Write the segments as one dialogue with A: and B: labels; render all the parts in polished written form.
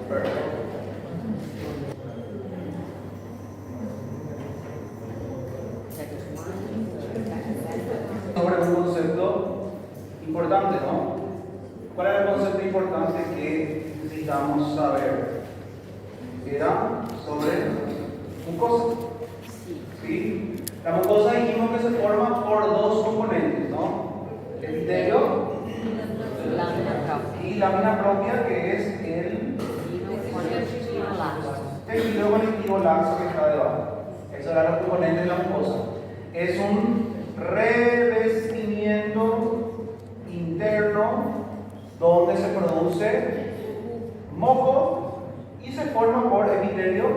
A: Perfecto. Sobre un concepto importante, ¿no? ¿Cuál era el concepto importante que necesitamos saber? Era sobre mucosa. ¿Sí? La mucosa dijimos que se forma por dos componentes, ¿no? Epitelio y lámina propia, que es el tejido conectivo laxo que está debajo. Esos eran los componentes de la mucosa. Es un revestimiento interno donde se produce moco y se forma por epitelio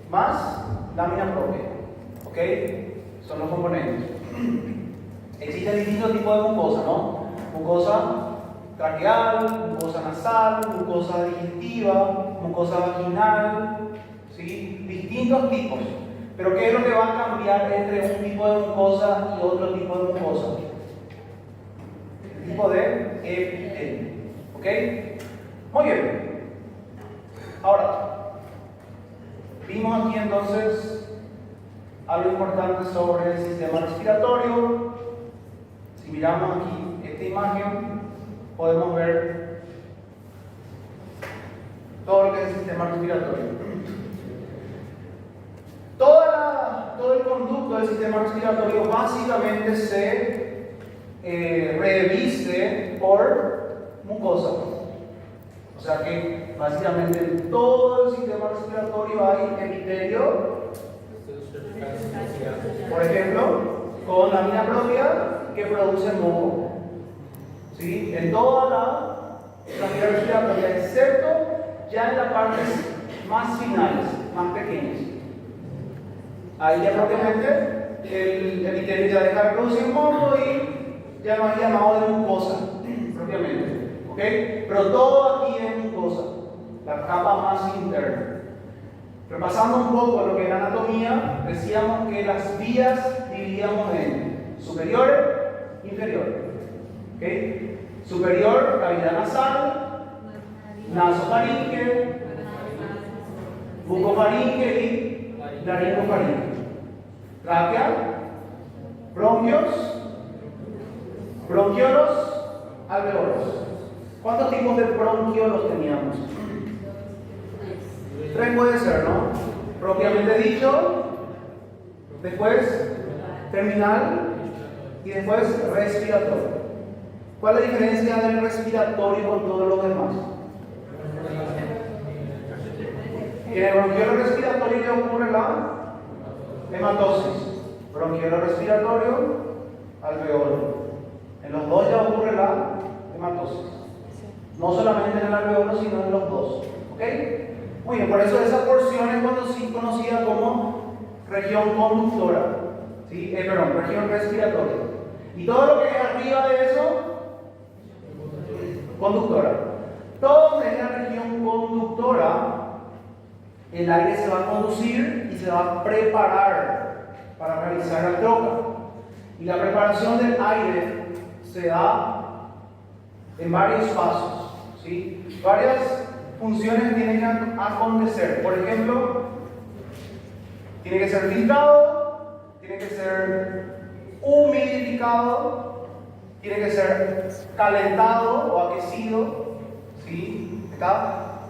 A: más lámina propia. ¿Ok? Son los componentes. Existen distintos tipos de mucosa, ¿no? Mucosa traqueal, mucosa nasal, mucosa digestiva, mucosa vaginal, ¿sí? Distintos tipos. Pero ¿qué es lo que va a cambiar entre un tipo de mucosa y otro tipo de mucosa? El tipo de epitelio. ¿Ok? Muy bien. Ahora, vimos aquí entonces algo importante sobre el sistema respiratorio. Si miramos aquí esta imagen, podemos ver todo lo que es el sistema respiratorio. Todo el conducto del sistema respiratorio básicamente se reviste por mucosa. O sea que básicamente en todo el sistema respiratorio hay epitelio, por ejemplo, con lámina propia que produce moco. ¿Sí? En toda la vía respiratoria, excepto ya en las partes más finales, más pequeñas. Ahí ya propiamente el epitelio ya deja de producir moco y ya no hay llamado de mucosa, propiamente. ¿Ok? Pero todo aquí es mucosa, la capa más interna. Repasando un poco lo que es la anatomía, decíamos que las vías dividíamos en superior e inferior. ¿Okay? Superior, cavidad nasal, nasofaringe, bucofaringe y laringofaringe. Tráquea, bronquios, bronquiolos, alveolos. ¿Cuántos tipos de bronquiolos teníamos? 3 puede ser, ¿no? Propiamente dicho, después terminal y después respiratorio. ¿Cuál es la diferencia del respiratorio con todos los demás? En el bronquiolo respiratorio ya ocurre la hematosis. Bronquiolo respiratorio, alveolo. En los dos ya ocurre la hematosis. No solamente en el alveolo, sino en los dos. ¿Ok? Muy bien, por eso esa porción es conocida como región conductora. ¿Sí? Región respiratoria. Y todo lo que es arriba de eso, conductora. Todo en la región conductora, el aire se va a conducir y se va a preparar para realizar la troca. Y la preparación del aire se da en varios pasos. ¿Sí? Varias funciones tienen que acontecer. Por ejemplo, tiene que ser filtrado, tiene que ser humidificado, tiene que ser calentado o aquecido, ¿sí? Está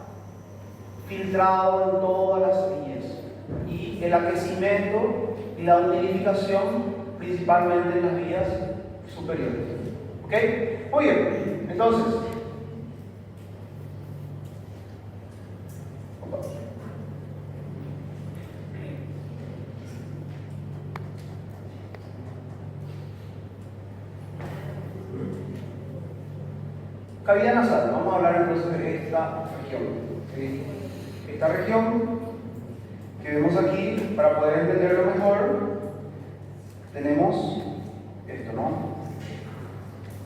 A: filtrado en todas las vías. Y el aquecimiento y la humidificación principalmente en las vías superiores. ¿Ok? Muy bien, entonces cavidad nasal. Vamos a hablar entonces de esta región. ¿Sí? Esta región que vemos aquí, para poder entenderlo mejor, tenemos esto, ¿no?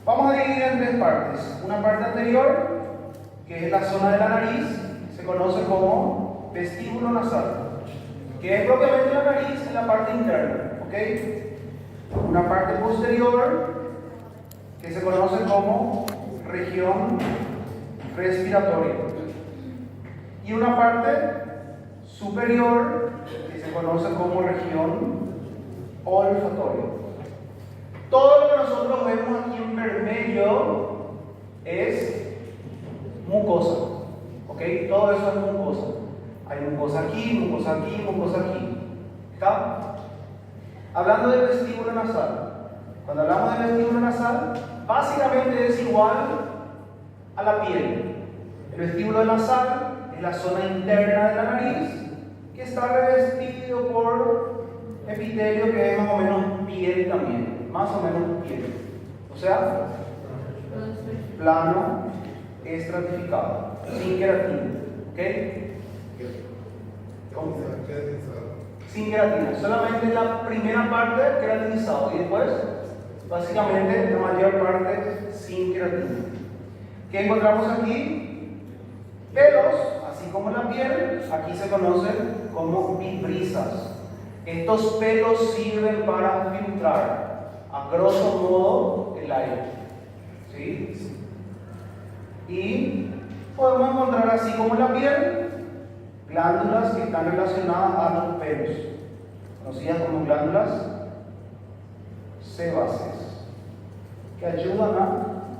A: Vamos a dividir en 3 partes. Una parte anterior, que es la zona de la nariz, se conoce como vestíbulo nasal, que es propiamente la nariz en la parte interna. ¿Ok? Una parte posterior, que se conoce como región respiratoria. y una parte superior que se conoce como región olfatoria. Todo lo que nosotros vemos aquí en vermelho es mucosa, ¿ok? Todo eso es mucosa. Hay mucosa aquí, mucosa aquí, mucosa aquí. ¿Está? Hablando del vestíbulo nasal. Cuando hablamos del vestíbulo nasal, básicamente es igual a la piel. El vestíbulo nasal es la zona interna de la nariz que está revestido por epitelio que es más o menos piel también. Más o menos piel. O sea, plano estratificado, sin queratina. ¿Ok? ¿Cómo? Sin queratina, solamente la primera parte queratinizado y después, básicamente, la mayor parte sin queratina. ¿Qué encontramos aquí? Pelos, así como la piel, aquí se conocen como vibrisas. Estos pelos sirven para filtrar, a grosso modo, el aire. ¿Sí? Y podemos encontrar, así como la piel, glándulas que están relacionadas a los pelos, conocidas como glándulas sebáceas, que ayudan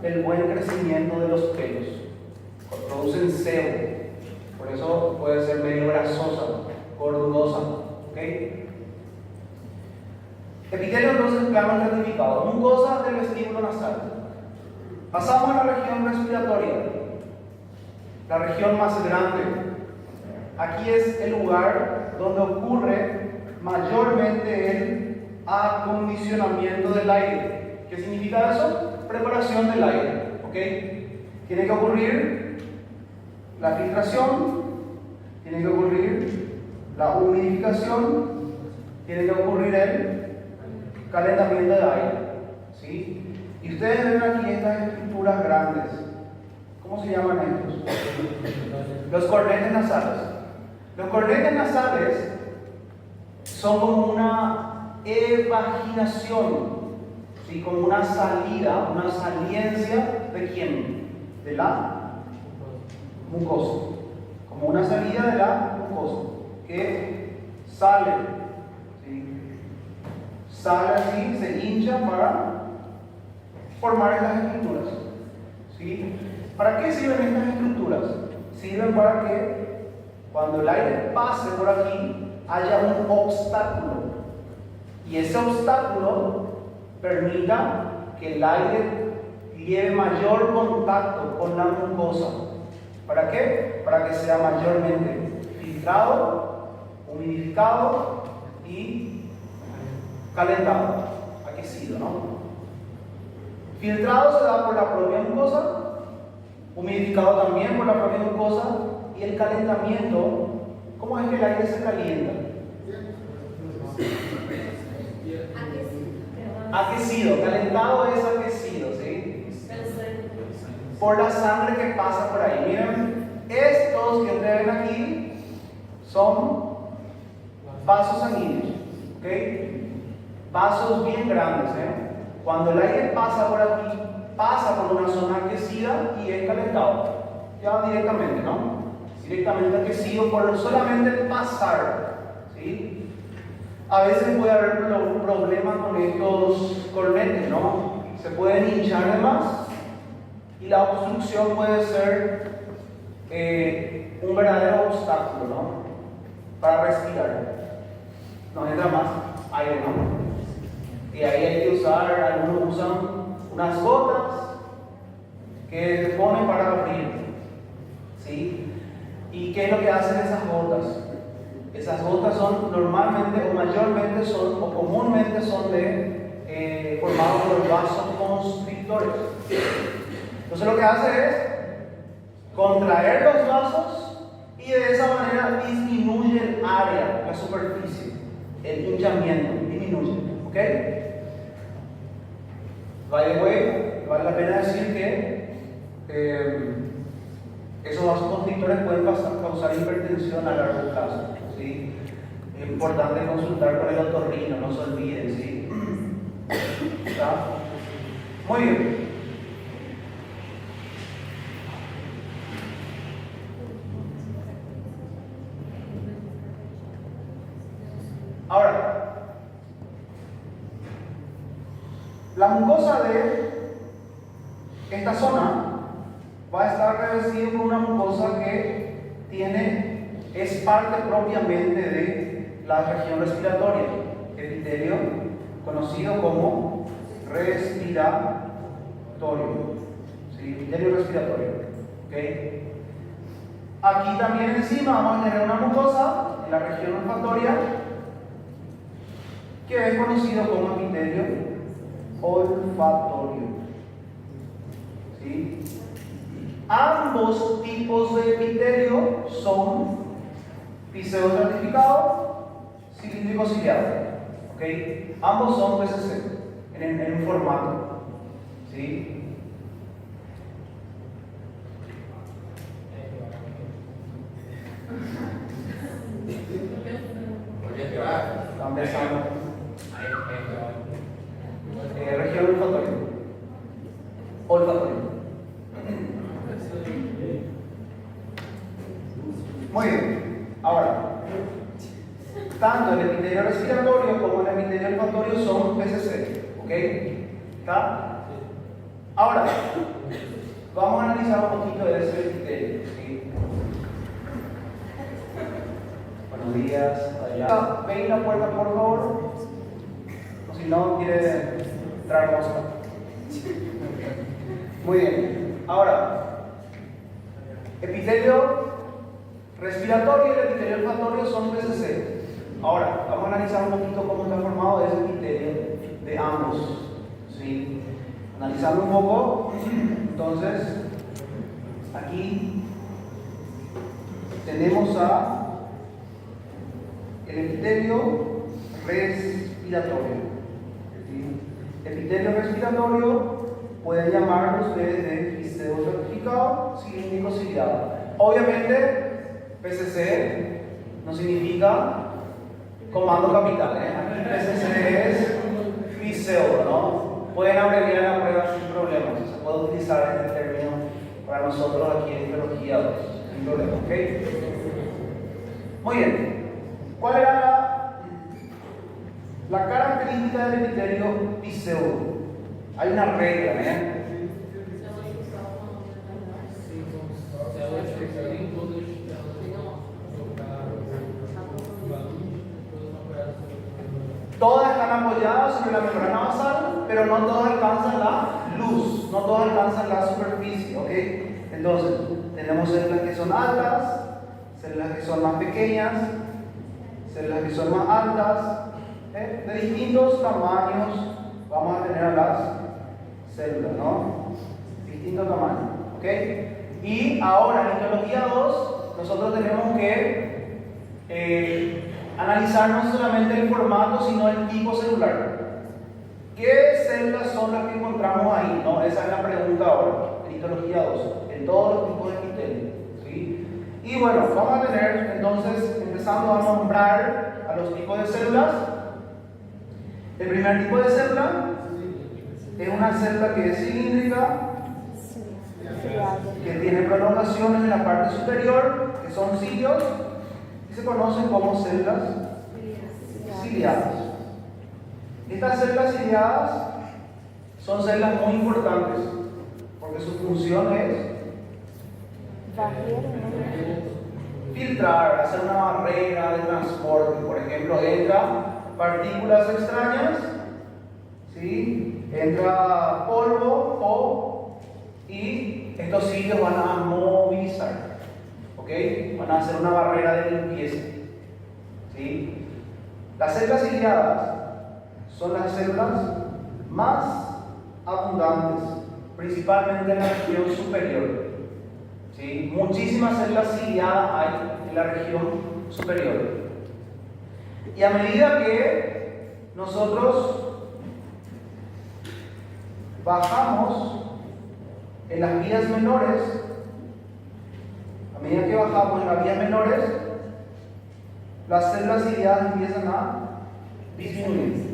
A: al buen crecimiento de los pelos, producen sebo, por eso puede ser medio grasosa, gordurosa. ¿Ok? Epitelio entonces plano estratificado, mucosa del vestíbulo nasal. Pasamos a la región respiratoria, la región más grande. Aquí es el lugar donde ocurre mayormente el acondicionamiento del aire. ¿Qué significa eso? Preparación del aire. ¿Ok? Tiene que ocurrir la filtración, tiene que ocurrir la humidificación, tiene que ocurrir el calentamiento de aire. ¿Sí? Y ustedes ven aquí estas estructuras grandes. ¿Cómo se llaman estos? Los cornetes nasales. Los cornetes nasales son como una evaginación, ¿sí? Como una salida, una saliencia ¿de quién? De la mucosa. Como una salida de la mucosa que sale, ¿sí? Sale así, se hincha para formar estas estructuras. ¿Sí? ¿Para qué sirven estas estructuras? Sirven para que cuando el aire pase por aquí haya un obstáculo y ese obstáculo permita que el aire lleve mayor contacto con la mucosa. ¿Para qué? Para que sea mayormente filtrado, humidificado y calentado, aquecido, ¿no? Filtrado se da por la propia mucosa, humidificado también por la propia mucosa, y el calentamiento, ¿cómo es que el aire se calienta? Aquecido, calentado es aquecido, ¿sí? Por la sangre que pasa por ahí. Miren, estos que ustedes ven aquí son vasos sanguíneos, ¿ok? Vasos bien grandes, ¿eh? Cuando el aire pasa por aquí, pasa por una zona aquecida y es calentado. Ya directamente, ¿no? Directamente aquecido por solamente pasar, ¿sí? A veces puede haber un problema con estos cornetes, ¿no? Se pueden hinchar de más y la obstrucción puede ser un verdadero obstáculo, ¿no? Para respirar. No entra más aire, ¿no? Y ahí hay que usar, algunos usan unas gotas que se ponen para abrir, ¿sí? ¿Y qué es lo que hacen esas gotas? Esas gotas son normalmente o mayormente son o comúnmente son formados por vasoconstrictores. Entonces lo que hace es contraer los vasos y de esa manera disminuye el área, la superficie, el hinchamiento, disminuye. ¿Ok? Vale la pena decir que esos vasoconstrictores pueden causar hipertensión a largo plazo, ¿sí? Es importante consultar con el otorrino, no se olviden, ¿sí? ¿Está? Muy bien. La mucosa de esta zona va a estar revestida con una mucosa que es parte propiamente de la región respiratoria, epitelio conocido como respiratorio, ¿sí? Epitelio respiratorio, ¿okay? Aquí también encima vamos a tener una mucosa en la región olfatoria que es conocido como epitelio olfatorio, ¿sí? Ambos tipos de epitelio son pseudoestratificado, cilíndrico ciliado, ¿okay? Ambos son PCC en un formato, ¿sí? Están pensando. Región olfatoria. Olfatoria. Muy bien. Ahora, tanto el epitelio respiratorio como el epitelio olfatorio son PCC. ¿Ok? ¿Está? Ahora, vamos a analizar un poquito de ese epitelio. ¿Sí? Buenos días. Adelante. Ven la puerta, por favor. O si no, quiere traer mosca. Muy bien. Ahora, epitelio respiratorio y el epitelio olfatorio son PCC. Ahora, vamos a analizar un poquito cómo está formado ese epitelio de ambos. ¿Sí? Analizando un poco, entonces, aquí tenemos el epitelio respiratorio. ¿Sí? Epitelio respiratorio pueden llamarlo ustedes de pseudoestratificado, cilíndrico ciliado. Obviamente, PCC no significa comando capital, PCC es pseudo, ¿no? Pueden abreviar la prueba sin problemas. Se puede utilizar este término para nosotros aquí en biología 2, sin problema, ¿ok? Muy bien. ¿Cuál era la característica del epitelio pseudo? Hay una regla, Todas están apoyadas sobre la membrana basal, pero no todas alcanzan la luz, no todas alcanzan la superficie, ¿ok? Entonces, tenemos células que son altas, células que son más pequeñas, células que son más altas, de distintos tamaños vamos a tener a las células, ¿no? Distintos tamaños, ¿ok? Y ahora en histología 2 nosotros tenemos que analizar no solamente el formato, sino el tipo celular. ¿Qué células son las que encontramos ahí? ¿No? Esa es la pregunta ahora, en histología 2, en todos los tipos de epitelio, ¿sí? Y bueno, vamos a tener entonces, empezando a nombrar a los tipos de células. El primer tipo de célula es una célula que es cilíndrica, que tiene prolongaciones en la parte superior, que son cilios, y se conocen como células ciliadas. Estas células ciliadas son células muy importantes, porque su función es filtrar, hacer una barrera de transporte. Por ejemplo, entra partículas extrañas, ¿sí? Entra polvo, y estos cilios van a movilizar, ¿ok? Van a hacer una barrera de limpieza, ¿sí? Las células ciliadas son las células más abundantes, principalmente en la región superior, ¿sí? Muchísimas células ciliadas hay en la región superior. Y a medida que nosotros bajamos en las vías menores, a medida que bajamos en las vías menores, las células ciliadas empiezan a disminuir.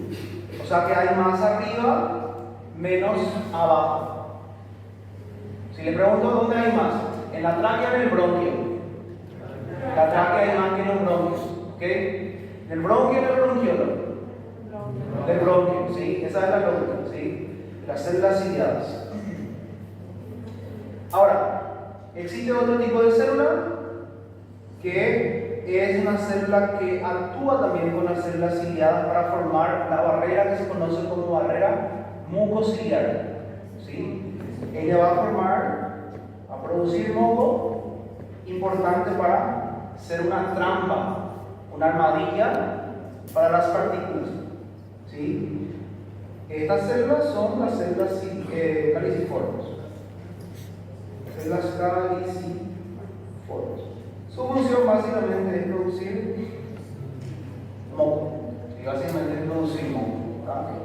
A: O sea que hay más arriba, menos abajo. Si le pregunto dónde hay más, en la tráquea o en el bronquio. La tráquea hay más que en los bronquios, ¿ok? ¿En el bronquio o en el bronquiolo? Del bronquio, ¿sí? Esa es la lógica, ¿sí? las células ciliadas. Ahora, existe otro tipo de célula que es una célula que actúa también con las células ciliadas para formar la barrera que se conoce como barrera mucociliar. ¿Sí? Ella va a producir moco, importante para ser una trampa, una armadilla para las partículas. ¿Sí? Estas células son las células caliciformes. Células caliciformes. Su función básicamente es producir moco. ¿Sí? Básicamente es producir moco. ¿Okay?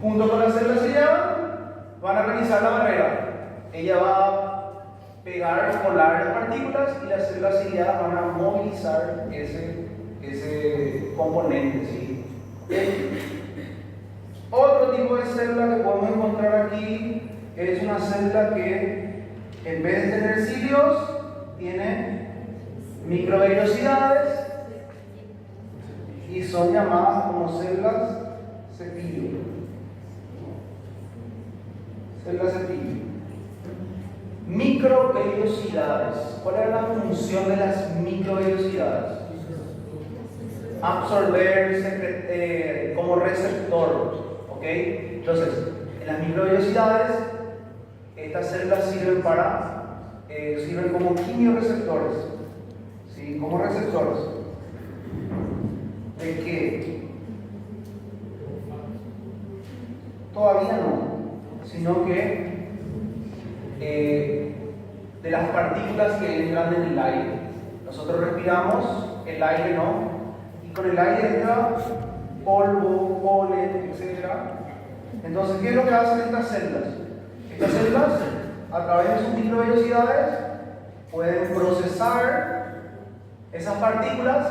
A: Junto con las células ciliadas van a realizar la barrera. Ella va a pegar, colar las partículas y las células ciliadas van a movilizar ese componente. ¿Sí? Otro tipo de célula que podemos encontrar aquí es una célula que en vez de tener cilios tiene microvellosidades y son llamadas como células cepillo. Células cepillo. Microvellosidades. ¿Cuál es la función de las microvellosidades? Absorber como receptor. ¿Ok? Entonces, en las microvellosidades, estas células sirven como quimioreceptores. ¿Sí? Como receptores. ¿De qué? Todavía no, sino que de las partículas que entran en el aire. Nosotros respiramos el aire, ¿no? Y con el aire entra polvo, polen, etc. Entonces, ¿qué es lo que hacen estas células? Estas células, a través de sus microvellosidades, pueden procesar esas partículas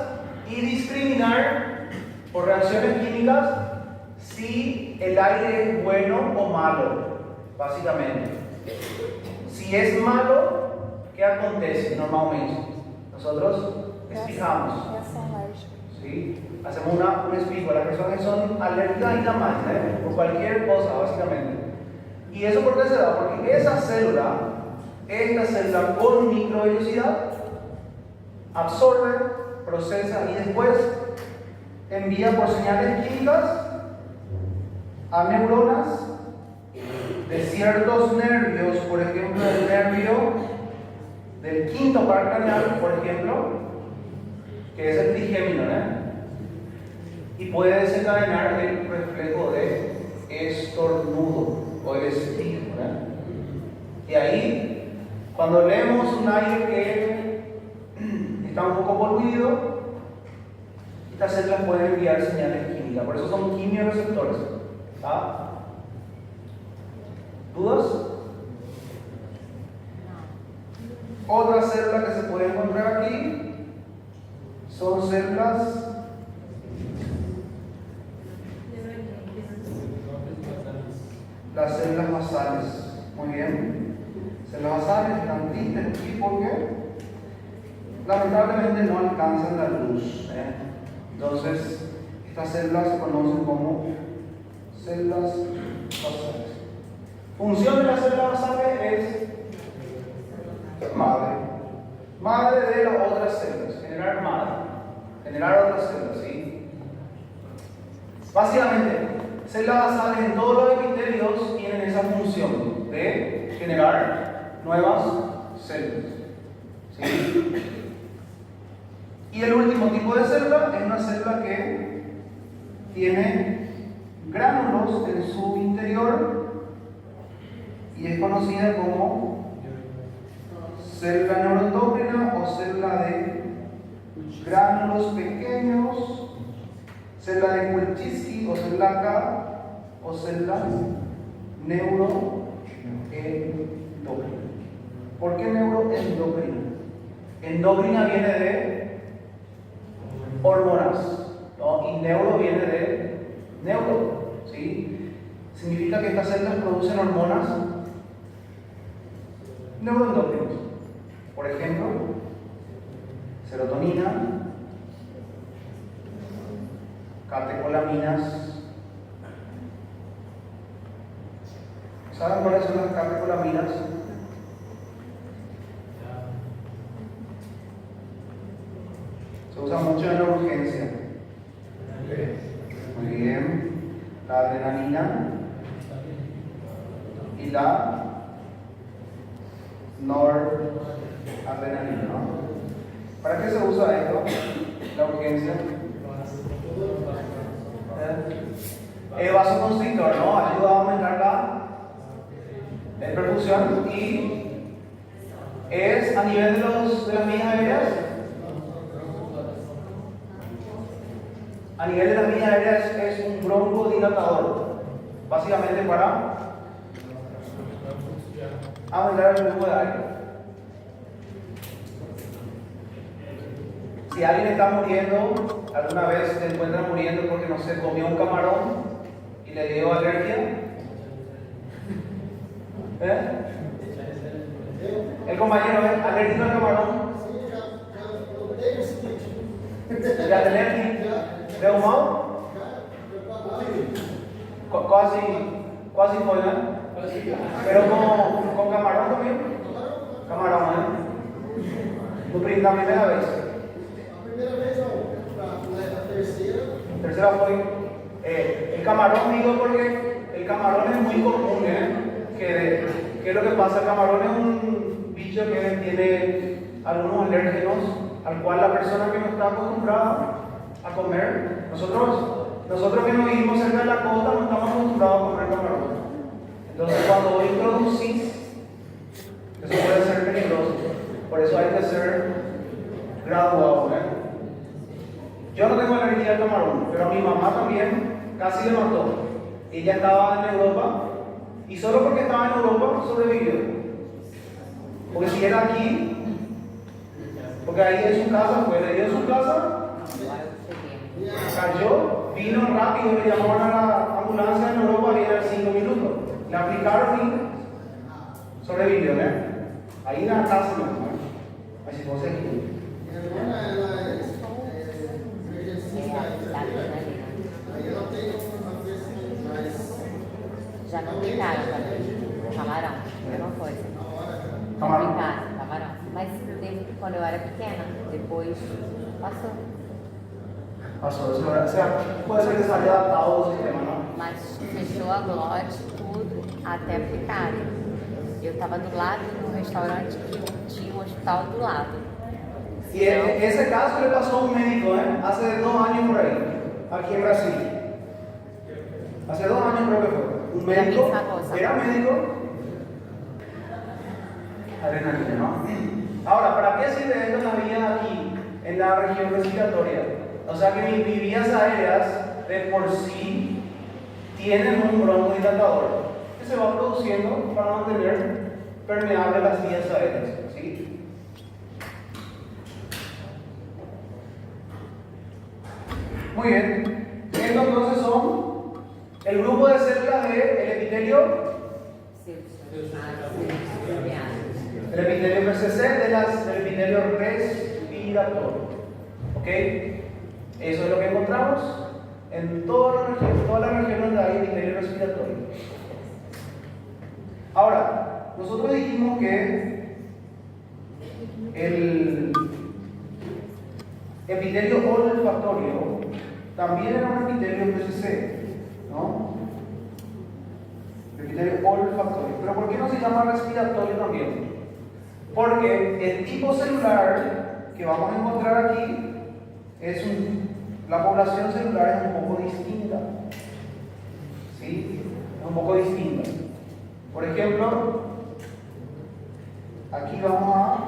A: y discriminar por reacciones químicas si el aire es bueno o malo, básicamente. Si es malo, ¿qué acontece normalmente? Nosotros espijamos. ¿Sí? Hacemos un espijo. Las personas que son alérgicas y también, por cualquier cosa, básicamente. ¿Y eso por qué se da? Porque esta célula con microvellosidad, absorbe, procesa y después envía por señales químicas a neuronas de ciertos nervios, por ejemplo, el nervio del quinto par craneal, por ejemplo, que es el trigémino, y puede desencadenar el reflejo de estornudo o el espijo. Y ahí, cuando leemos un aire que está un poco poluido, estas células pueden enviar señales químicas, por eso son quimioreceptores. ¿Dudas? Otra célula que se puede encontrar aquí son células las células basales. Muy bien. Células basales están tristes aquí porque lamentablemente no alcanzan la luz. Entonces, estas células se conocen como células basales. Función de las células basales es madre de las otras células, generar otras células, ¿sí? Básicamente, células basales en todos los epitelios tienen esa función de generar nuevas células, ¿sí? Y el último tipo de célula es una célula que tiene gránulos en su interior y es conocida como célula neuroendocrina o célula de gránulos pequeños, célula de Wilczynski o célula K o célula neuroendocrina. ¿Por qué neuroendocrina? Endocrina viene de hormonas, ¿no? Y neuro viene de neuro, ¿sí? Significa que estas células producen hormonas neuroendocrinas. Por ejemplo, serotonina, catecolaminas, ¿Saben cuáles son las catecolaminas? Se usa mucho en la urgencia. Muy bien. La adrenalina y la noradrenalina, ¿no? ¿Para qué se usa esto? La urgencia. Vasoconstrictor, ¿no? Ayuda a aumentar la perfusión y es a nivel de las vías aéreas. A nivel de las vías aéreas es un broncodilatador, básicamente para aumentar el flujo de aire. Si alguien está muriendo, alguna vez se encuentra muriendo porque no se comió un camarón y le dio alergia. El compañero es alérgico al camarón. ¿De alergia? ¿De humor? Quase foi, né? Pero con camarón también. Camarón, ¿eh? La primera vez. Tercera fue. El camarón, digo porque el camarón es muy común, ¿Qué es lo que pasa? El camarón es un bicho que tiene algunos alérgenos al cual la persona que no está acostumbrada a comer, nosotros que no vivimos cerca de la costa no estamos acostumbrados a comer camarón. Entonces cuando introducís, eso puede ser peligroso. Por eso hay que ser graduado, Yo no tengo alergia al camarón, pero a mi mamá también casi le mató. Ella estaba en Europa y solo porque estaba en Europa sobrevivió. Porque si era aquí, porque ahí en su casa, pues le dio en su casa, cayó, vino rápido, le llamaron a la ambulancia en Europa, viene en 5 minutos. Le aplicaron y sobrevivió, Ahí en la casa, así fue aquí.
B: Já não aplicaram camarão, mesma coisa.
A: Camarão.
B: Aplicaram camarão. Mas quando eu era pequena, depois passou.
A: Passou, o sea, puede ser que se haya adaptado ao sistema, ¿no?
B: Mas fechou a glote, tudo, até aplicarem. Eu estava do lado do restaurante que tinha um hospital do lado.
A: Y ese caso le pasó a un médico, hace 2 años por ahí, aquí en Brasil. Hace 2 años creo que fue. Un médico, era médico, adrenalina, ¿no? Ahora, ¿para qué sirve esto en la vía aquí, en la región respiratoria? O sea que mis vías aéreas de por sí tienen un broncodilatador que se va produciendo para mantener permeables las vías aéreas, ¿sí? Muy bien, estos entonces son el grupo de células del epitelio, el epitelio PCC del epitelio respiratorio. ¿Ok? Eso es lo que encontramos en toda la región donde hay epitelio respiratorio. Ahora, nosotros dijimos que el epitelio olfatorio también era un epitelio PCC, ¿no? Epitelio olfatorio. ¿Pero por qué no se llama respiratorio también? Porque el tipo celular que vamos a encontrar aquí la población celular es un poco distinta. ¿Sí? Es un poco distinta. Por ejemplo, aquí vamos a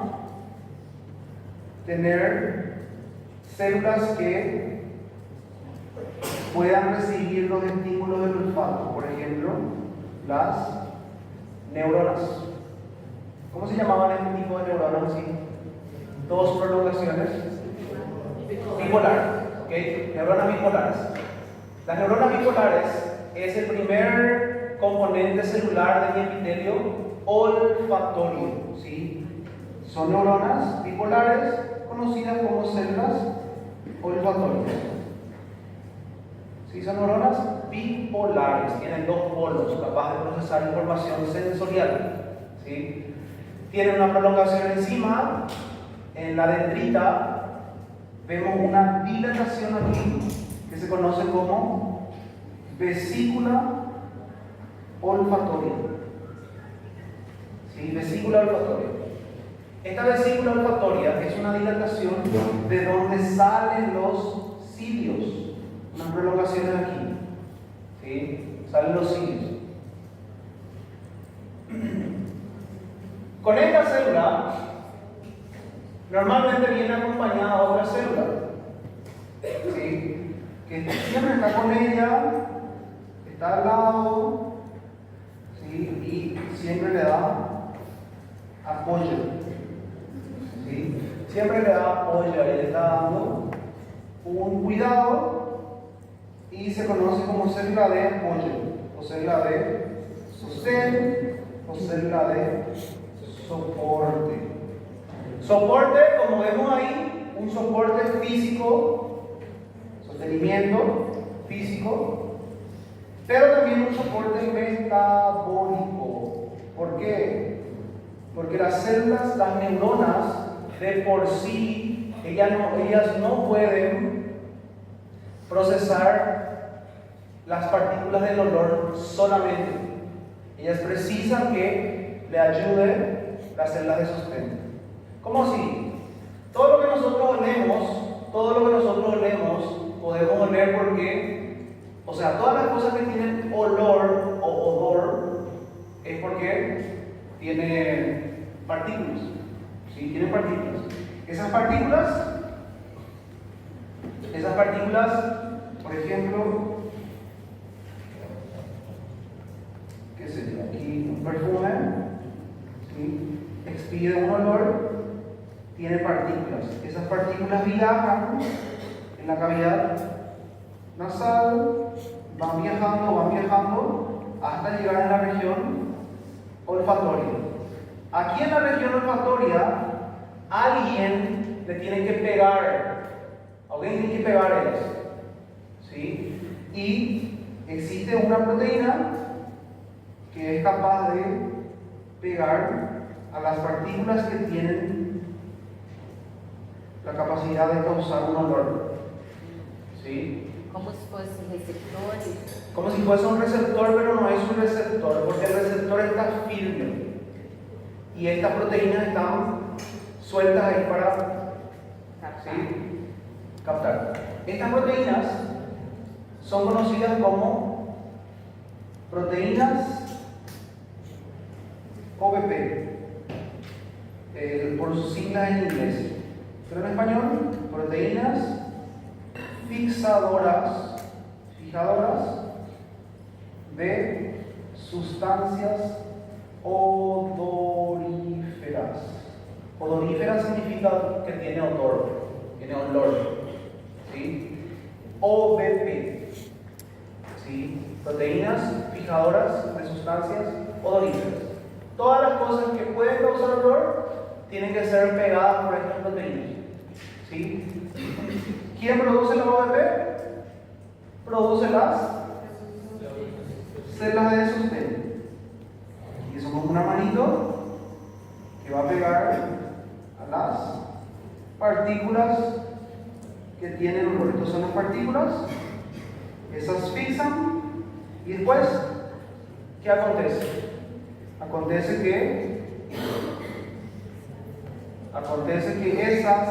A: tener células que puedan recibir los estímulos del olfato. Por ejemplo, las neuronas. ¿Cómo se llamaban este tipo de neuronas? ¿Sí? 2 prolongaciones. Bipolar, ¿ok? Neuronas bipolares. Las neuronas bipolares es el primer componente celular de mi epitelio olfatorio, ¿sí? Son neuronas bipolares conocidas como células olfatorias. ¿Sí? Son neuronas bipolares, tienen dos polos, capaces de procesar información sensorial. ¿Sí? Tienen una prolongación encima, en la dendrita vemos una dilatación aquí que se conoce como vesícula olfatoria. ¿Sí? Vesícula olfatoria. Esta vesícula olfatoria es una dilatación de donde salen los cilios, unas prolongaciones aquí. ¿Sí? Salen los cilios. Con esta célula, normalmente viene acompañada a otra célula, ¿sí? Que siempre está con ella, está al lado, ¿sí? Y siempre le da apoyo, ¿sí? Siempre le da apoyo, ahí le está dando un cuidado y se conoce como célula de apoyo, o célula de sostén, o célula de soporte. Soporte, como vemos ahí, un soporte físico, sostenimiento físico, pero también un soporte metabólico. ¿Por qué? Porque las células, las neuronas, de por sí, ellas no pueden procesar las partículas del olor solamente. Ellas precisan que le ayude las células de sostén. ¿Cómo así? Todo lo que nosotros olemos, podemos oler porque, o sea, todas las cosas que tienen olor o odor es porque tienen partículas. ¿Sí? Tienen partículas. Esas partículas, por ejemplo, ¿qué sería? Aquí un perfume, ¿sí? Expide un olor, tiene partículas. Esas partículas viajan en la cavidad nasal, van viajando hasta llegar a la región olfatoria. Aquí en la región olfatoria, alguien le tiene que pegar, alguien tiene que pegar a ellos, ¿sí? Y existe una proteína que es capaz de pegar a las partículas que tienen la capacidad de causar un olor. ¿Sí?
B: Como se fossem receptores.
A: Como si fuese un receptor, pero no es un receptor, porque el receptor está firme. Y estas proteínas están sueltas ahí para captar. Estas proteínas son conocidas como proteínas OBP, por sus siglas en inglés. Pero en español, proteínas fijadoras de sustancias odoríferas. Odorífera significa que tiene olor, ¿sí? OBP, ¿sí? Proteínas fijadoras de sustancias odoríferas. Todas las cosas que pueden causar olor tienen que ser pegadas por estas proteínas, ¿sí? ¿Quién produce la OBP? Produce las células de sostén. Y eso como una manito que va a pegar a las partículas que tienen olor. Estas son las partículas, esas fixan y después, ¿qué acontece? Acontece que esas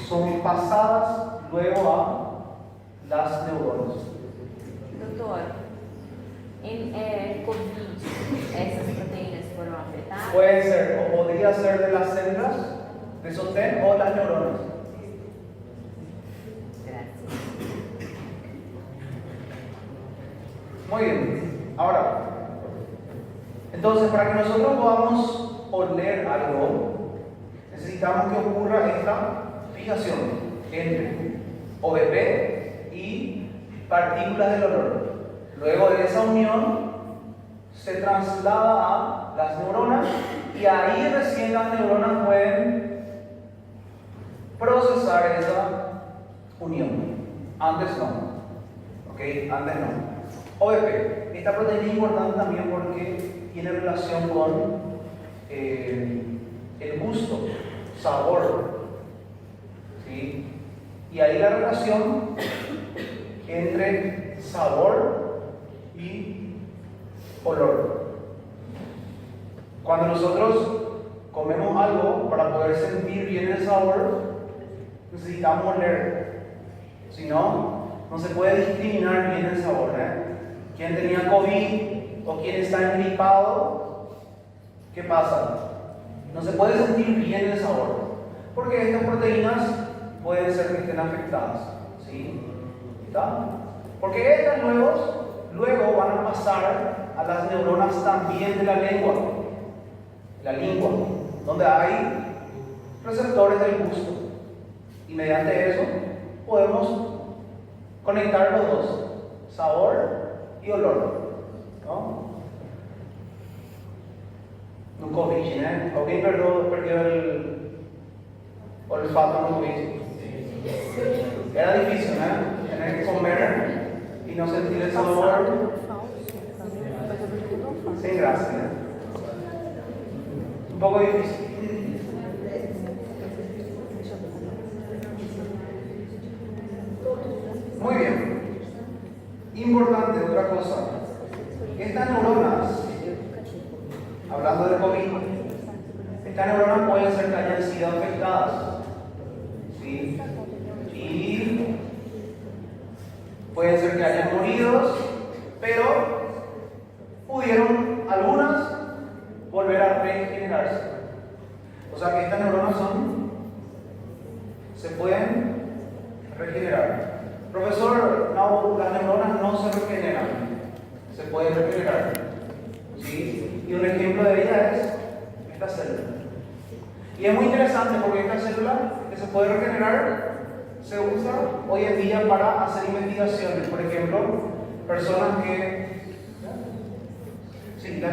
A: son pasadas luego a las neuronas.
B: Doutor, em Covid, essas proteínas foram afetadas?
A: Puede ser, o podría ser de las células de sostén o las neuronas.
B: Gracias.
A: Muy bien. Ahora, entonces, para que nosotros podamos oler algo, necesitamos que ocurra esta fijación entre OBP y partículas del olor. Luego de esa unión se traslada a las neuronas y ahí recién las neuronas pueden procesar esa unión. Antes no. ¿Ok? Antes no. OVP. Esta proteína es importante también porque tiene relación con el gusto, sabor. ¿Sí? Y ahí la relación entre sabor y olor. Cuando nosotros comemos algo, para poder sentir bien el sabor, necesitamos oler. Si no, no se puede discriminar bien el sabor. Quien tenía COVID o quien está engripado, ¿qué pasa? No se puede sentir bien el sabor, porque estas proteínas pueden ser que estén afectadas. ¿Sí? ¿Está? Porque estas luego van a pasar a las neuronas también de la lengua, donde hay receptores del gusto. Y mediante eso podemos conectar los dos, sabor y olor. ¿No? Nunca vi, ¿Alguien perdió el olfato? No vi. Era difícil, tener que comer y no sentir el sabor. Sin gracia, Un poco difícil. Muy bien. Importante, otra cosa. Estas neuronas, hablando de COVID, estas neuronas pueden ser que hayan sido afectadas. ¿Sí? Y pueden ser que hayan morido, pero pudieron algunas volver a regenerarse. O sea que estas neuronas se pueden regenerar. Profesor, no, las neuronas no se regeneran, se pueden regenerar. ¿Sí? Y un ejemplo de ella es esta célula. Y es muy interesante porque esta célula que se puede regenerar se usa hoy en día para hacer investigaciones. Por ejemplo, las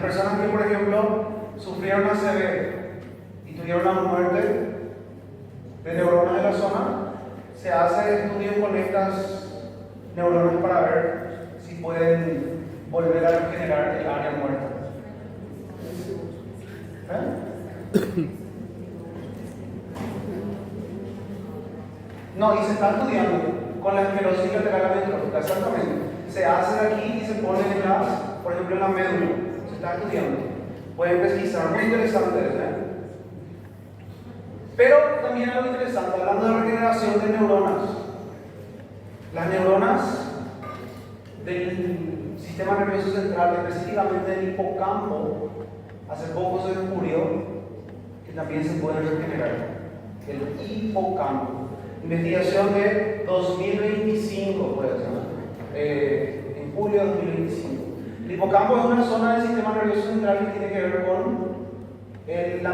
A: personas que, por ejemplo, sufrieron ACV y tuvieron una muerte de neuronas de la zona, se hace estudios con estas neuronas para ver si pueden volver a regenerar el área muerta. No, y se está estudiando con la esclerosis lateral amiotrófica, exactamente. Se hace aquí y se pone por ejemplo, en la médula. Se está estudiando. Pueden pesquisar, muy interesante, Pero también algo interesante, hablando de regeneración de neuronas. Las neuronas del sistema nervioso central, específicamente del hipocampo, hace poco se descubrió que también se pueden regenerar. El hipocampo. Investigación de 2025, puede ser, en julio de 2025. El hipocampo es una zona del sistema nervioso central que tiene que ver con la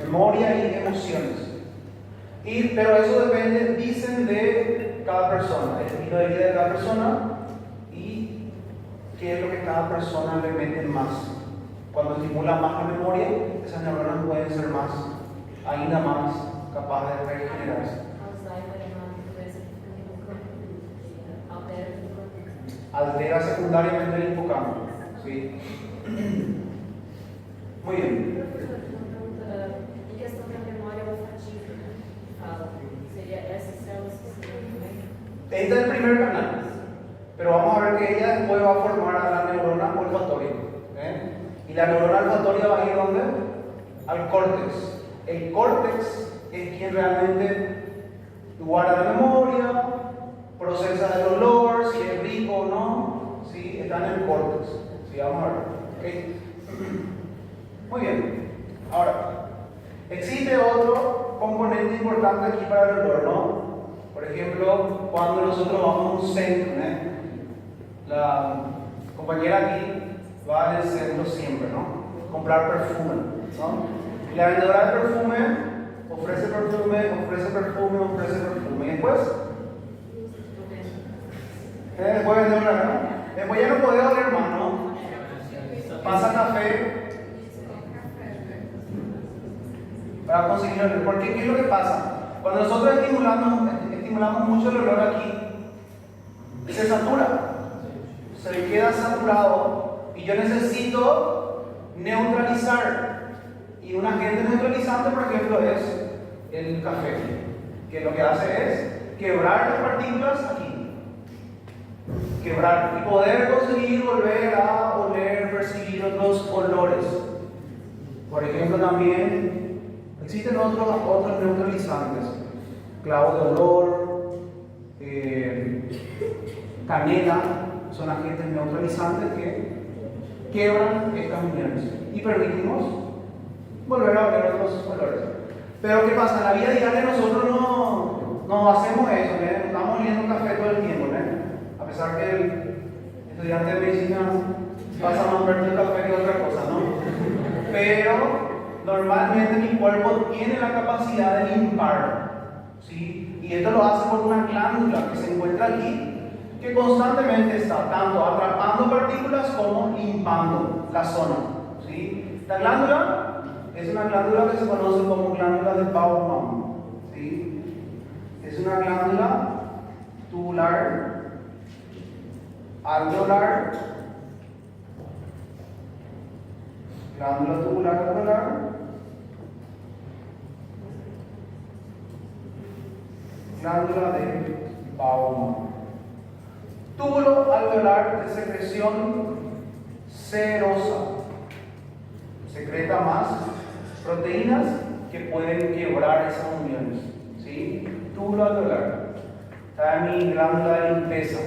A: memoria y emociones. Pero eso depende, dicen, de cada persona, el estilo de vida de cada persona y qué es lo que cada persona le mete más. Cuando estimula más la memoria, esas neuronas pueden ser ainda más capaces de regenerarse. Altera secundariamente el hipocampo. ¿Sí? Muy bien.
C: Em questão da memória olfativa, seria essas células que se
A: Este es el primer canal, pero vamos a ver que ella después va a formar a la neurona olfatoria. Y la neurona olfatoria va a ir ¿dónde? Al córtex. El córtex es quien realmente guarda la memoria, procesa el olor, si es rico o no, ¿sí? Está en el córtex. ¿Sí? Vamos a ver. ¿Okay? Muy bien. Ahora, existe otro componente importante aquí para el olor, ¿no? Por ejemplo, cuando nosotros vamos a un centro, la compañera aquí va al centro siempre, ¿no? Comprar perfume, ¿no? Y la vendedora de perfume ofrece perfume. Y después, después ya no puede oler más, ¿no? Pasa café para conseguir oler. Porque ¿qué es lo que pasa? Cuando nosotros estimulamos mucho el olor aquí, se satura, se queda saturado y yo necesito neutralizar. Y un agente neutralizante, por ejemplo, es el café, que lo que hace es quebrar las partículas aquí, quebrar y poder conseguir volver a oler, percibir otros olores. Por ejemplo, también existen otros neutralizantes, clavo de olor, canela, son agentes neutralizantes que quebran estas uniones y permitimos volver a oler otros olores. Pero ¿qué pasa? En la vida diaria nosotros no hacemos eso, ¿no? Estamos oliendo café todo el tiempo, ¿no? A pesar que el estudiante de medicina pasa más perto del café que otra cosa, ¿no? Pero normalmente mi cuerpo tiene la capacidad de limpar, ¿sí? Y esto lo hace por una glándula que se encuentra aquí, que constantemente está tanto atrapando partículas como limpando la zona, ¿sí? La glándula es una glándula que se conoce como glándula de Bowman, ¿sí? Es una glándula tubular, alveolar, glándula tubular alveolar, glándula de Bowman. Túbulo alveolar de secreción serosa. Secreta más proteínas que pueden quebrar esas uniones, ¿sí? Túbulo alveolar. Está en mi glándula de limpieza.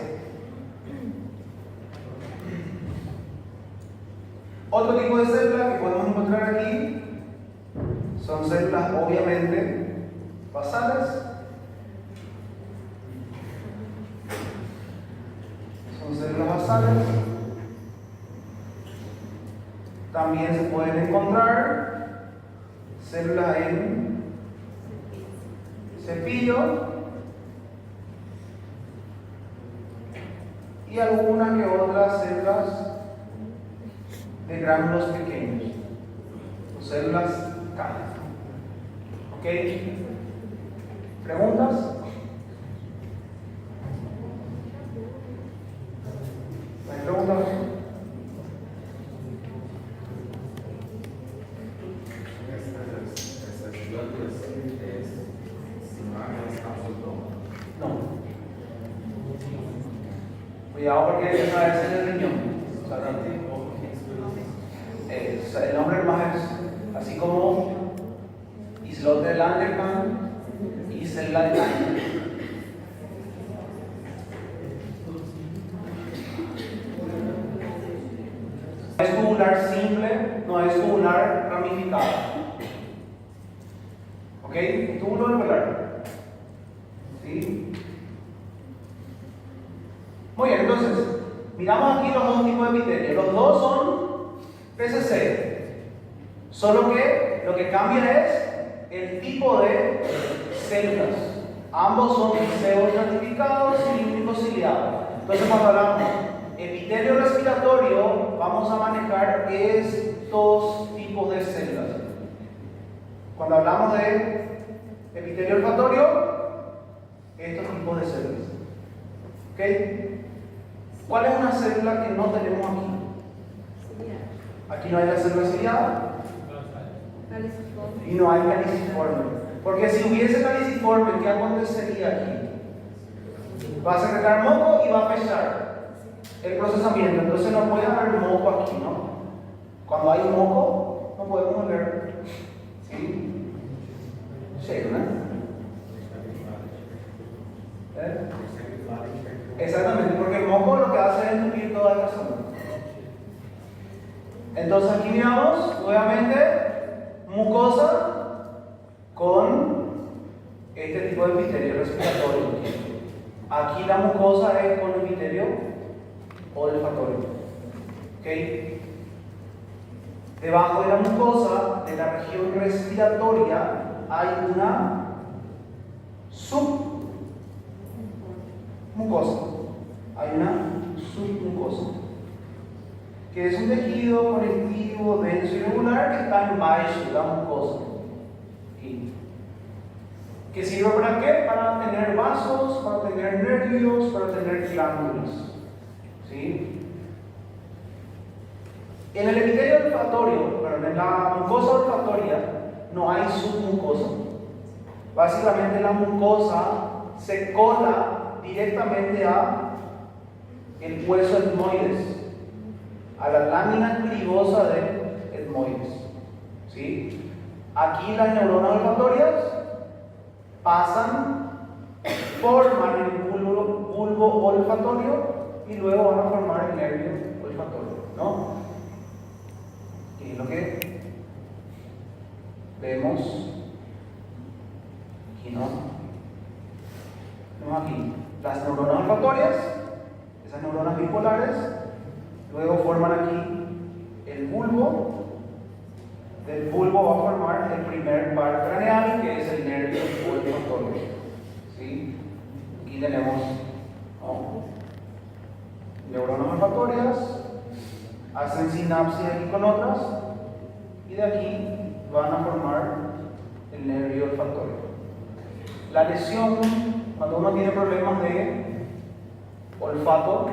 A: Otro tipo de células que podemos encontrar aquí son células obviamente basales. Son células basales. También se pueden encontrar células en cepillo y algunas que otras células de gránulos pequeños, o células cálidas. ¿Ok? ¿Preguntas? ¿No hay preguntas? No. Cuidado porque esa es el riñón. El nombre más es así como islote de Langerhans y célula de Langerhans. No es tubular simple, no es tubular ramificado. ¿Ok? Túbulo alveolar. ¿Sí? Muy bien, entonces, miramos aquí los dos tipos de epitelio. Los dos son PCC. Solo que lo que cambia es el tipo de células. Ambos son pseudoestratificados y cilíndrico-ciliados. Entonces, cuando hablamos epitelio respiratorio, vamos a manejar estos tipos de células. Cuando hablamos de epitelio olfatorio, estos tipos de células. ¿Ok? ¿Cuál es una célula que no tenemos aquí? Aquí no hay la célula ciliada y no hay caliciforme. Porque si hubiese caliciforme, ¿qué acontecería aquí? Va a secretar moco y va a pesar el procesamiento. Entonces no puede haber moco aquí, ¿no? Cuando hay moco, no podemos oler. ¿Sí? Sí, ¿no? Exactamente, porque el moco lo que hace es entupir toda esta zona. Entonces aquí miramos nuevamente mucosa con este tipo de epitelio respiratorio. Aquí la mucosa es con epitelio olfatorio. ¿Ok? Debajo de la mucosa de la región respiratoria hay una submucosa. Hay una submucosa, que es un tejido conectivo denso y regular que está en baixo de la mucosa. ¿Qué ¿Que sirve para qué? Para tener vasos, para tener nervios, para tener glándulas. ¿Sí? En el epitelio olfatorio, perdón, en la mucosa olfatoria, no hay submucosa. Básicamente la mucosa se cola directamente a el hueso etmoides, a la lámina cribosa del etmoides. ¿Sí? Aquí las neuronas olfatorias pasan, forman el bulbo olfatorio y luego van a formar el nervio olfatorio, ¿no? Y es lo que vemos aquí, ¿no? Vemos aquí las neuronas olfatorias, esas neuronas bipolares, luego forman aquí el bulbo. Del bulbo va a formar el primer par craneal, que es el nervio olfatorio. ¿Sí? Aquí tenemos, ¿no?, neuronas olfatorias, hacen sinapsis aquí con otras, y de aquí van a formar el nervio olfatorio. La lesión, cuando uno tiene problemas de olfato,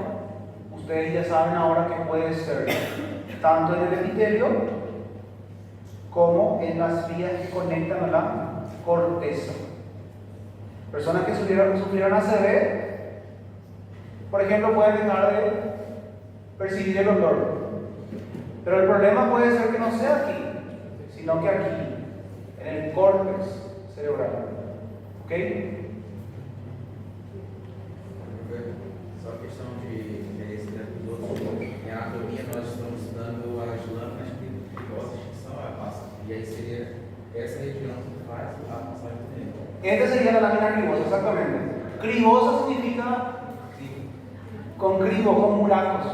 A: ustedes ya saben ahora que puede ser tanto en el epitelio como en las vías que conectan a la corteza. Personas que sufrieron ACV, por ejemplo, pueden dejar de percibir el olor. Pero el problema puede ser que no sea aquí, sino que aquí, en el córtex cerebral. ¿Ok?
D: Só a questão de merecimento dos outros. Em anatomia, nós estamos estudando as lâminas cribosas, que são a passa. E aí seria essa região que faz a passagem do nervo.
A: Esta sería la lámina cribosa, exactamente. Cribosa significa con cribo, con buracos.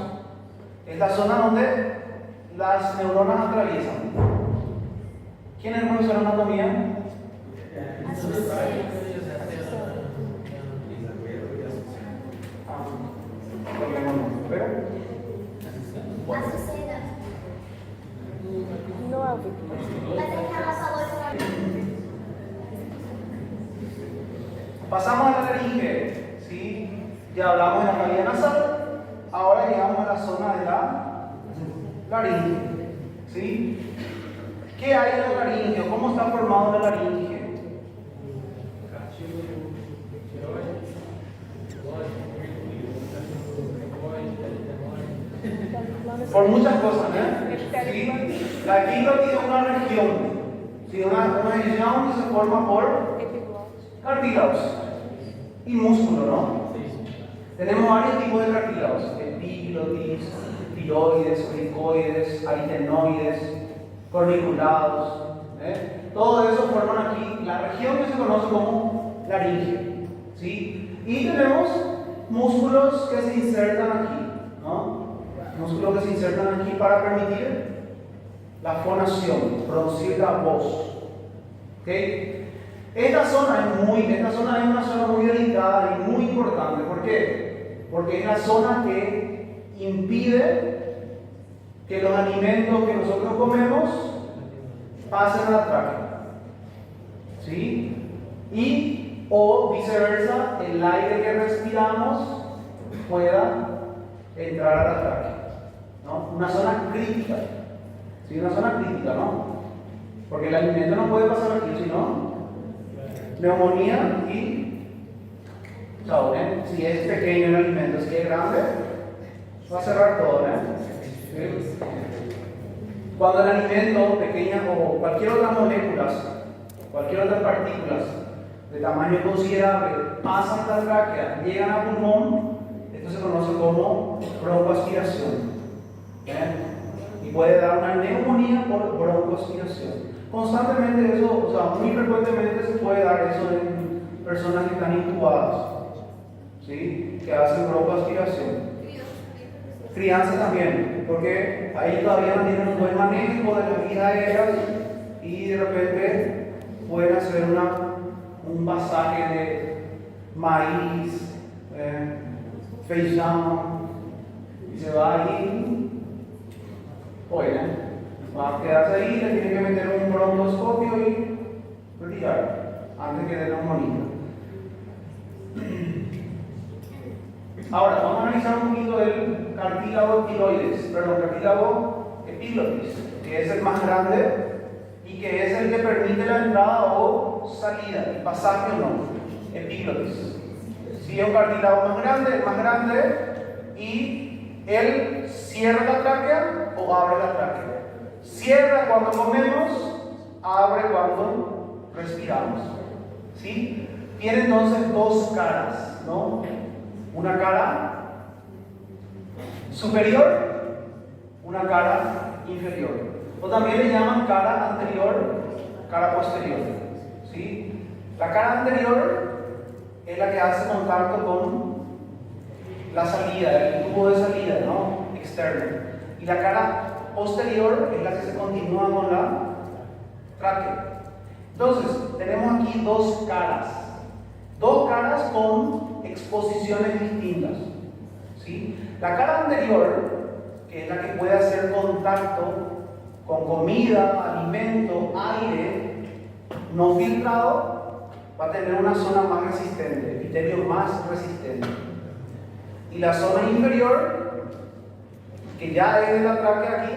A: Es la zona donde las neuronas atraviesan. ¿Quién es el profesor de anatomía?
E: Não é o Victor. Mas é que ela falou isso.
A: Pasamos a la laringe, ¿sí? Ya hablamos de la cavidad nasal, ahora llegamos a la zona de la laringe, ¿sí? ¿Qué hay en la laringe? ¿Cómo está formado la laringe? Por muchas cosas, ¿eh? ¿Sí? La epiglotis es una región, ¿sí? Una región que se forma por cartílagos y músculo, ¿no? Tenemos varios tipos de cartílagos: epiglotis, tiroides, cricoides, aritenoides, corniculados, ¿eh? Todo eso forman aquí la región que se conoce como laringe, ¿sí? Y tenemos músculos que se insertan aquí, ¿no? Músculos que se insertan aquí para permitir la fonación, producir la voz. ¿Ok? Esta zona es una zona muy delicada y muy importante. ¿Por qué? Porque es la zona que impide que los alimentos que nosotros comemos pasen a la tráquea. ¿Sí? Y o viceversa, el aire que respiramos pueda entrar a la tráquea, ¿no? Una zona crítica. ¿Sí? Una zona crítica, ¿no? Porque el alimento no puede pasar aquí, sino neumonía y chao, ¿eh? Si es pequeño el alimento, si es grande, va a cerrar todo, ¿eh? ¿Sí? Cuando el alimento, pequeñas o cualquier otra moléculas, cualquier otras partículas de tamaño considerable pasan la tráquea, llegan al pulmón, esto se conoce como broncoaspiración, ¿eh? Y puede dar una neumonía por broncoaspiración. Constantemente eso, o sea, muy frecuentemente se puede dar eso en personas que están intubadas, ¿sí? Que hacen broncoaspiración. Crianza también, porque ahí todavía no tienen un buen manejo de las vías aéreas y de repente pueden hacer un pasaje de maíz, feijão, y se va ahí, oye, va a quedarse ahí, le tienen que meter un broncoscopio y retirar. antes que de neumonía. Ahora, vamos a analizar un poquito el cartílago cartílago epiglotis, que es el más grande y que es el que permite la entrada o salida, el pasaje o no, epiglotis. Si es un cartílago más grande y él cierra la tráquea o abre la tráquea. Cierra cuando comemos, abre cuando respiramos. ¿Sí? Tiene entonces dos caras, ¿no? Una cara superior, una cara inferior. O también le llaman cara anterior, cara posterior. ¿Sí? La cara anterior es la que hace contacto con la salida, el tubo de salida, ¿no? Externo. Y la cara posterior es la que se continúa con la tráquea. Entonces, tenemos aquí dos caras con exposiciones distintas. ¿Sí? La cara anterior, que es la que puede hacer contacto con comida, alimento, aire no filtrado, va a tener una zona más resistente, epitelio más resistente. Y la zona inferior, que ya es de la tráquea aquí,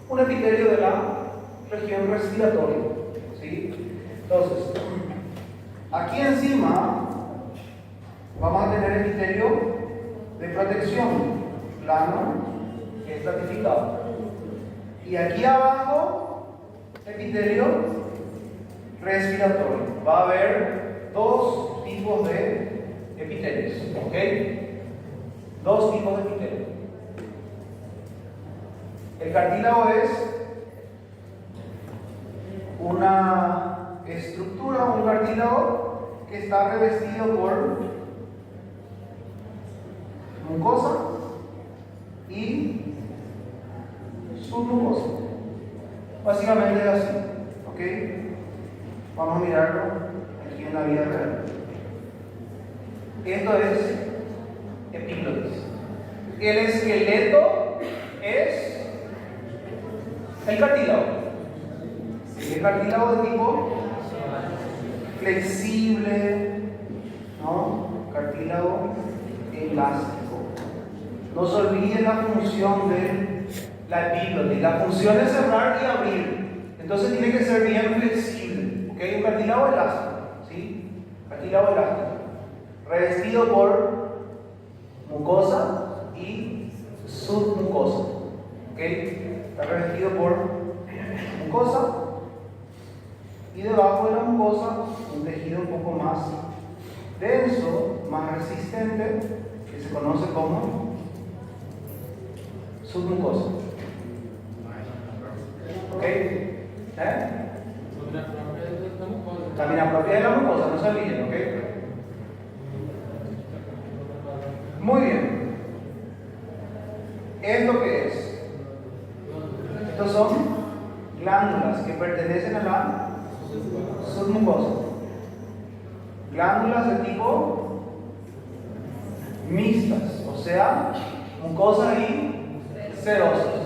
A: un epitelio de la región respiratoria. ¿Sí? Entonces, aquí encima vamos a tener epitelio de protección, plano, estratificado. Y aquí abajo, epitelio respiratorio. Va a haber dos tipos de epitelios, ¿ok? Dos tipos de epitelio. El cartílago es una estructura, un cartílago que está revestido por mucosa y submucosa. Básicamente es así, ¿ok? Vamos a mirarlo aquí en la vida real. Esto es epiglotis. El esqueleto es el cartílago. El cartílago de tipo flexible, ¿no? Cartílago elástico. No se olviden la función de la epiglotis. La función es cerrar y abrir. Entonces tiene que ser bien flexible. ¿Ok? Un cartílago elástico. ¿Sí? Cartílago elástico. Revestido por mucosa y submucosa. ¿Ok? Está revestido por mucosa y debajo de la mucosa un tejido un poco más denso, más resistente, que se conoce como submucosa. ¿Ok? Lámina propia de la mucosa, no se olviden, ¿ok? Muy bien. ¿Esto qué es? Estos son glándulas que pertenecen a la submucosa. Glándulas de tipo mixtas, o sea, mucosa y serosas.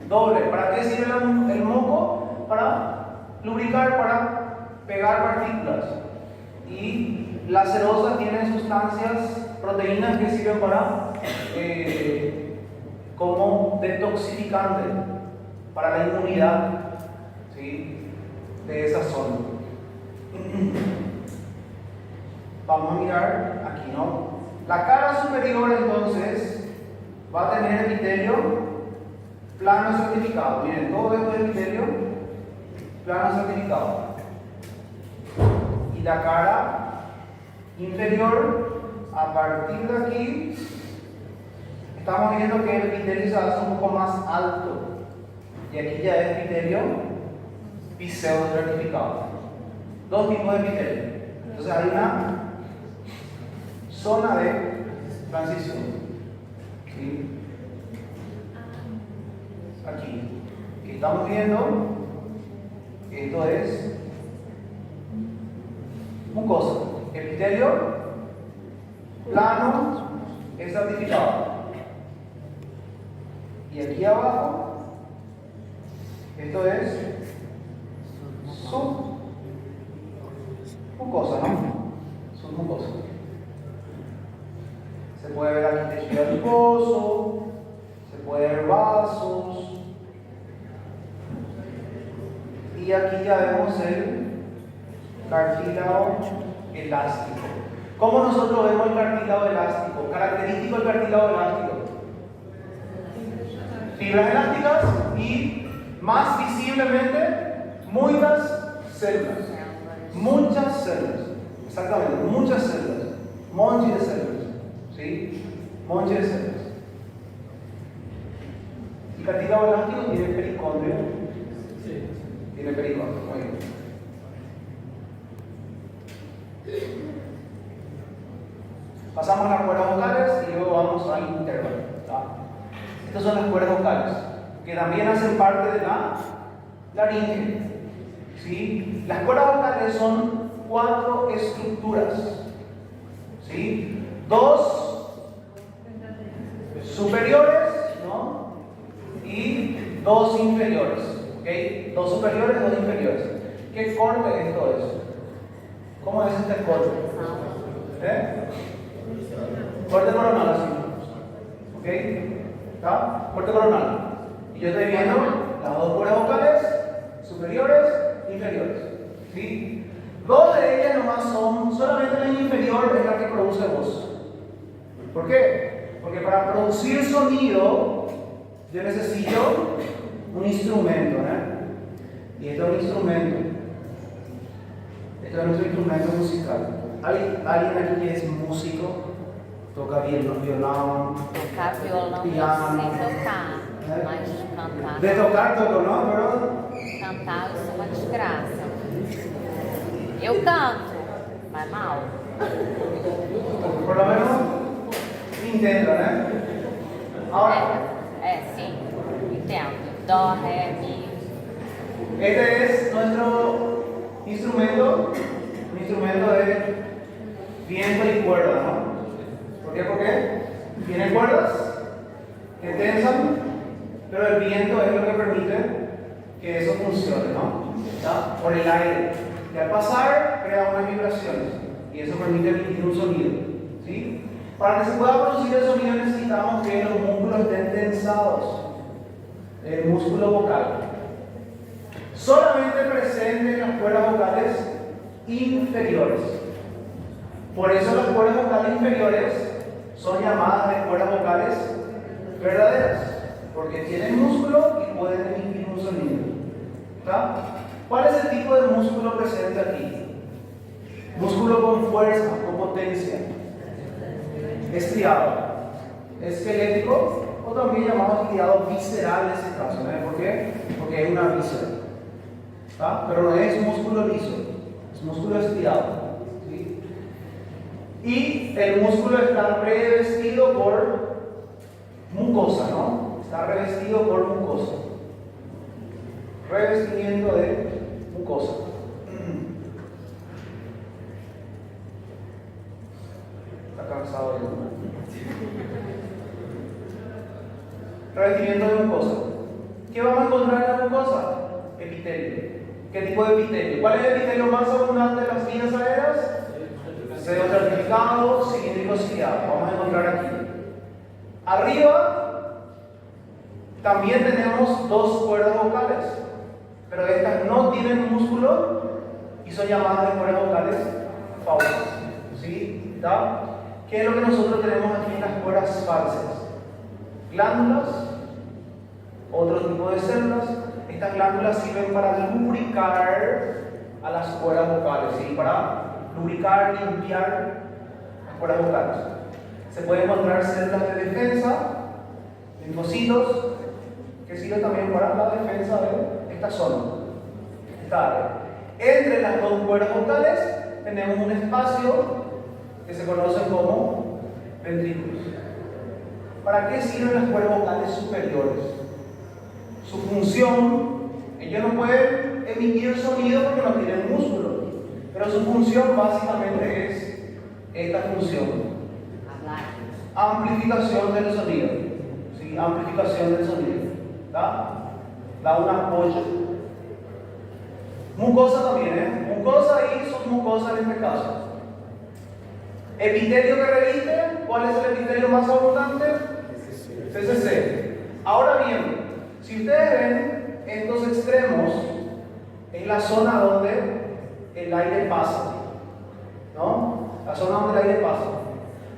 A: Doble. ¿Para qué sirve el moco? Para lubricar, para pegar partículas. Y las serosas tienen sustancias, proteínas que sirven para como detoxificante para la inmunidad, ¿sí? De esa zona. Vamos a mirar aquí, ¿no? La cara superior entonces va a tener epitelio plano certificado. Miren, todo esto es epitelio plano certificado. Y la cara inferior, a partir de aquí, estamos viendo que el epitelio se hace un poco más alto. Y aquí ya es epitelio pseudo certificado. Dos tipos de epitelio. Entonces hay una zona de transición. ¿Sí? Aquí. Y estamos viendo que esto es mucosa. Epitelio plano estratificado. Y aquí abajo, esto es mucosa, ¿no? Son mucosas. Se puede ver aquí tejido adiposo, se puede ver vasos. Y aquí ya vemos el cartílago elástico. ¿Cómo nosotros vemos el cartílago elástico? Característico del cartílago elástico. Fibras elásticas y más visiblemente muchas células. Muchas células. Exactamente, muchas células. Monte de células. ¿Sí? Monte de células. El cartílago elástico tiene pericondrio. Tiene pericondrio. Muy bien. Pasamos a las cuerdas vocales y luego vamos al intervalo. Estas son las cuerdas vocales, que también hacen parte de la laringe. ¿Sí? Las cuerdas vocales son 4 estructuras. ¿Sí? 2 superiores, ¿no? Y 2 inferiores. ¿Okay? 2 superiores, 2 inferiores. ¿Qué corte esto es? ¿Cómo es este corte? Corte coronal, así. ¿Ok? ¿Está? Corte coronal. Y yo estoy viendo las 2 cuerdas vocales, superiores, inferiores. ¿Sí? 2 de ellas nomás son, solamente la inferior es la que produce voz. ¿Por qué? Porque para producir sonido yo necesito un instrumento, y esto es un instrumento. Esto es nuestro instrumento musical. ¿Alguien aquí que es músico? Toca violão,
B: Tocar violão
A: piano.
B: eu sei tocar, mas cantar.
A: De tocar toco, ¿no? Pero
B: Cantar eu sou uma desgraça. Eu canto, mas mal.
A: por lo menos intento, Ahora,
B: Sim, entendo. Dó, ré, mi.
A: este es nuestro instrumento, un instrumento de viento y cuerda, ¿no? ¿Por qué? Porque tiene cuerdas que tensan, pero el viento es lo que permite que eso funcione, ¿no? ¿Ya? Por el aire. Y al pasar crea unas vibraciones y eso permite emitir un sonido, ¿sí? Para que se pueda producir el sonido necesitamos que los músculos estén tensados. El músculo vocal. Solamente presente en las cuerdas vocales inferiores. Por eso las cuerdas vocales inferiores son llamadas de cuerdas vocales verdaderas, porque tienen músculo y pueden emitir un sonido. ¿Está? ¿Cuál es el tipo de músculo presente aquí? Músculo con fuerza, con potencia. Estriado. Esquelético o también llamado estriado visceral en este caso. ¿Por qué? Porque es una víscera. ¿Está? Pero no es músculo liso, es músculo estriado. ¿Sí? Y el músculo está revestido por mucosa, ¿no? Está revestido por mucosa. Revestimiento de mucosa. Está cansado de revestimiento de mucosa. ¿Qué vamos a encontrar en la mucosa? Epitelio. ¿Qué tipo de epitelio? ¿Cuál es el epitelio más abundante de las vías aéreas? Pseudocertificado, cilíndrico ciliado. Vamos a encontrar aquí. Arriba también tenemos 2 cuerdas vocales, pero estas no tienen músculo y son llamadas de cuerdas vocales falsas. ¿Sí? ¿Está? ¿Qué es lo que nosotros tenemos aquí en las cuerdas falsas? Glándulas, otro tipo de células. Estas glándulas sirven para lubricar a las cuerdas vocales, ¿sí? Para lubricar, limpiar las cuerdas vocales. Se pueden encontrar células de defensa, linfocitos, que sirven también para la defensa de esta zona, esta área. Entre las 2 cuerdas vocales tenemos un espacio que se conoce como ventrículos. ¿Para qué sirven las cuerdas vocales superiores? Su función, ellos no pueden emitir sonido porque no tienen músculo, pero su función básicamente es esta función: amplificación del sonido. ¿Sí? Amplificación del sonido. Da un apoyo. Mucosa también, Mucosa y submucosa. mucosa en este caso. Epitelio que reviste, ¿cuál es el epitelio más abundante? CCC. Ahora bien, si ustedes ven estos extremos, es la zona donde el aire pasa, ¿no? La zona donde el aire pasa.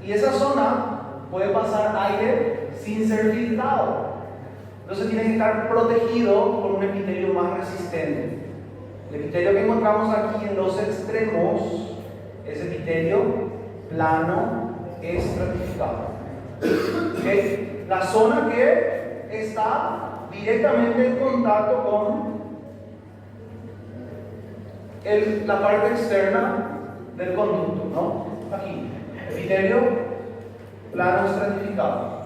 A: Y esa zona puede pasar aire sin ser filtrado. Entonces tiene que estar protegido por un epitelio más resistente. El epitelio que encontramos aquí en los extremos es epitelio plano estratificado. ¿Okay? La zona que está directamente en contacto con la parte externa del conducto, ¿no? Aquí, epitelio plano estratificado.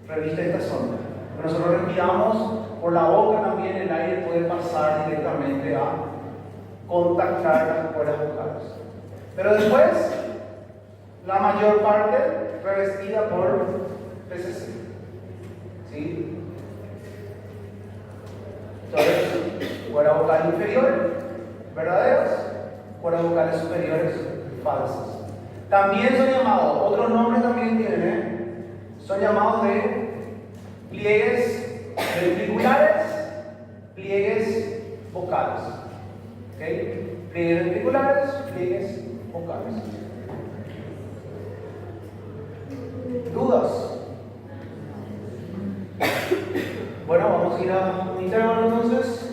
A: Reviste esta zona. Cuando nosotros respiramos por la boca también, el aire puede pasar directamente a contactar las cuerdas vocales. Pero después, la mayor parte revestida por PCC. ¿Sí? Entonces, cuerdas vocales inferiores, verdaderas, cuerdas vocales superiores, falsas. También son llamados, otros nombres también tienen, son llamados de pliegues ventriculares, pliegues vocales. ¿Okay? Pliegues ventriculares, pliegues vocales. ¿Dudas?